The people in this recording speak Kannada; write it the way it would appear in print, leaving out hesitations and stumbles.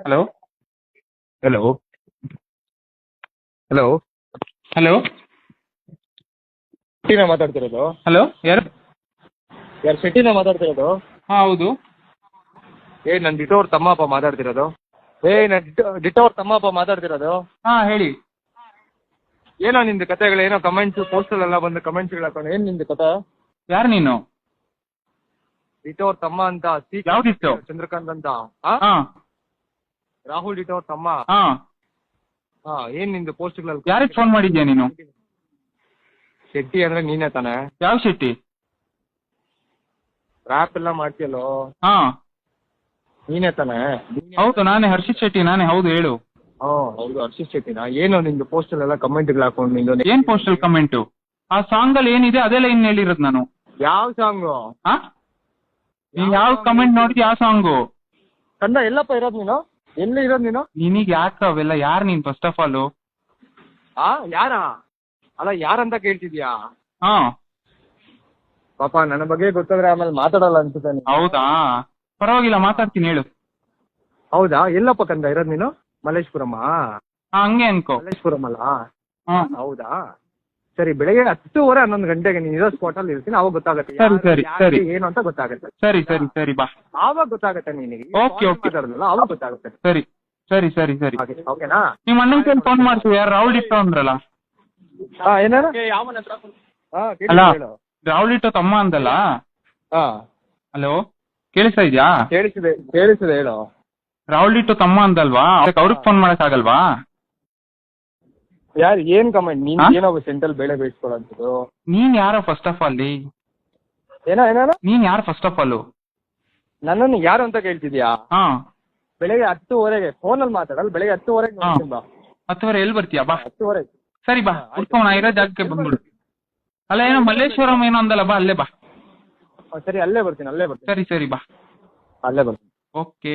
ಹಲೋ ಹಲೋ ಹಲೋ ಹಲೋ ಶೆಟ್ಟಿನ ಮಾತಾಡ್ತಿರೋದು? ಹಲೋ ಯಾರು? ಯಾರು ಶೆಟ್ಟಿನ ಮಾತಾಡ್ತಿರೋದು? ಹಾಂ ಹೌದು. ನಾನು ಡಿಟೋ ಅವ್ರ ತಮ್ಮಪ್ಪ ಮಾತಾಡ್ತಿರೋದು. ನಾನು ಡಿಟೋ ಅವ್ರ ತಮ್ಮಪ್ಪ ಮಾತಾಡ್ತಿರೋದು. ಹಾಂ ಹೇಳಿ. ಏನೋ ನಿಂದು ಕತೆಗಳು, ಏನೋ ಕಮೆಂಟ್ಸು ಪೋಸ್ಟಲ್ಲೆಲ್ಲ ಬಂದು ಕಮೆಂಟ್ಸ್ಗಳು ಹಾಕೊಂಡು ಏನು ನಿಂದು ಕತೆ? ಯಾರು ನೀನು? ಡಿಟೋ ಅವ್ರ ತಮ್ಮ ಅಂತ. ಯಾವ್ದಿತ್ತು? ಚಂದ್ರಕಾಂತ್ ಅಂತ. ಹಾಂ ರಾಹುಲ್ ಡಿಟೋ ಅವ್ರ ತಮ್ಮ. ಹಾಂ ಏನು ನಿಂದು ಪೋಸ್ಟ್ಗಳಲ್ಲಿ ಯಾರಿಗೆ ಫೋನ್ ಮಾಡಿದ್ಯಾ ನೀನು? ಶೆಟ್ಟಿ ಅಂದ್ರೆ ನೀನೇ ತಾನೆ? ಯಾವ ಶೆಟ್ಟಿ? ರ್ಯಾಪ್ ಎಲ್ಲ ಮಾಡ್ತೀಯಲ್ಲೋ, ಹಾಂ ನೀನೇ ತಾನೆ? ಹೌದು ನಾನೇ, ಹರ್ಷಿತ್ ಶೆಟ್ಟಿ ನಾನೇ, ಹೌದು ಹೇಳು. ಹೌದು ಹರ್ಷಿತ್ ಶೆಟ್ಟಿನಾ? ಏನೋ ನಿಂದು ಪೋಸ್ಟಲ್ಲೆಲ್ಲ ಕಮೆಂಟ್ಗಳು ಹಾಕೊಂಡು ನಿಂದು ಏನ್ ಪೋಸ್ಟಲ್ ಕಮೆಂಟು? ಆ ಸಾಂಗ್ ಅಲ್ಲಿ ಏನಿದೆ ಅದೆಲ್ಲ ಇನ್ನು ಹೇಳಿರೋದು ನಾನು. ಯಾವ ಸಾಂಗು? ಹಾ ನೀನ್ ಯಾವ ಕಮೆಂಟ್ ನೋಡಿದ್ಯಾ? ಯಾವ ಸಾಂಗು? ಕಂದ ಎಲ್ಲಪ್ಪ ಇರೋದು ನೀನು? ಎಲ್ಲಿ ಇರೋದು ನೀನು? ನಿನಗೆ ಯಾಕೆ ಅವೆಲ್ಲ? ಯಾರು ನೀನ್ ಫಸ್ಟ್ ಆಫ್ ಆಲ್? ಯಾರ? ಅಲ್ಲ ಯಾರಂತ ಕೇಳ್ತಿದ್ಯಾ? ಹಾ ಪಾಪ ನನ್ನ ಬಗ್ಗೆ ಗೊತ್ತಾದ್ರೆ ಆಮೇಲೆ ಮಾತಾಡಲ್ಲ ಅನ್ಸುತ್ತೆ ನೀನು. ಹೌದಾ, ಪರವಾಗಿಲ್ಲ ಮಾತಾಡ್ತೀನಿ ಹೇಳು. ಹೌದಾ, ಎಲ್ಲಪ್ಪ ಕಂದ ಇರೋದು ನೀನು? ಮಲ್ಲೇಶ್ಪುರಮ್ಮ? ಹಾ ಹಂಗೆ ಅನ್ಕೋ. ಮಲ್ಲೇಶ್ಪುರಂ ಅಲ್ಲ? ಹಾ ಹೌದಾ, ಸರಿ. ಬೆಳಗ್ಗೆ 10:30 11 ಗಂಟೆಗೆ ನೀನು ಇರೋ ಸ್ಪಾಟಲ್ಲಿ ಇರ್ತೀನಿ, ಅವಾಗ ಗೊತ್ತಾಗುತ್ತೆ ಸರಿ, ಸರಿ, ಸರಿ. ಏನು ಅಂತ ಗೊತ್ತಾಗುತ್ತೆ. ಸರಿ ಸರಿ ಸರಿ ಬಾ. ಆವಾಗ ಗೊತ್ತಾಗುತ್ತೆ ನಿನಗೆ. Okay, okay. ಮಾತಾಡೋದಲ್ಲ ಅವಾಗ ಗೊತ್ತಾಗುತ್ತೆ. ಸರಿ ಸರಿ ಸರಿ ಸರಿ. ಓಕೆನಾ? ನಿಮ್ಮ ಅಣ್ಣನ ಕೈಲಿ ಫೋನ್ ಮಾಡ್ತೀವಿ. ಯಾರು? ರಾಹುಲ್ ಇಟ್ಟು ಅಂದ್ರಲ್ಲ. ಏನಾರ ಅಲ್ಲ ಹೇಳು. ರಾಹುಲ್ ಇಟ್ಟು ತಮ್ಮ ಅಂದಲ್ಲ. ಹಾ ಹಲೋ ಕೇಳಿಸ್ತಾ ಇದ್ಯಾ? ಕೇಳಿಸಿದೆ ಹೇಳು. ರಾಹುಲ್ ಇಟ್ಟು ತಮ್ಮ ಅಂದಲ್ವಾ, ಅದಕ್ಕೆ ಅವ್ರಿಗೆ ಫೋನ್ ಮಾಡಕ್ ಆಗಲ್ವಾ? ಯಾರು? ಏನ್ ಕಮೆಂಟ್? ನೀನ್ ಹಾ? ಏನೋ ಸೆಂಟ್ರಲ್ ಬೇಳೆ ಬೇಯಿಸ್ಕೊಳ್ಳೋದು? ನೀನ್ ಯಾರೋ ಫಸ್ಟ್ ಆಫ್ ಆಲ್? ಏನಾರ ನೀನ್ ಯಾರು ಫಸ್ಟ್ ಆಫ್ ಆಲ್? ನನ್ನನ್ನು ಯಾರು ಅಂತ ಕೇಳ್ತಿದ್ಯಾ? ಹಾ ಬೆಳಗ್ಗೆ 10:30 ಫೋನಲ್ಲಿ ಮಾತಾಡಲ್ಲ. ಬೆಳಗ್ಗೆ 10:30 ಹಾ ನೋಡ್ತೀನಿ ಬಾ. 10:30 ಎಲ್ಲಿ ಬರ್ತೀಯಾ? ಬಾ. 10:30. ಸರಿ ಬಾ, ಕುತ್ಕೊಂಡು ನಾ ಇರೋ ಜಾಗಕ್ಕೆ ಬಂದ್ಬಿಡು. ಅಲ್ಲ ಏನೋ ಮಲ್ಲೇಶ್ವರಂ ಏನೋ ಅಂದಲ್ಲ, ಬಾ ಅಲ್ಲೇ ಬಾ. ಸರಿ, ಅಲ್ಲೇ ಬರ್ತೀನಿ. ಸರಿ ಸರಿ ಬಾ. ಅಲ್ಲೇ ಬರ್ತೀನಿ. ಓಕೆ.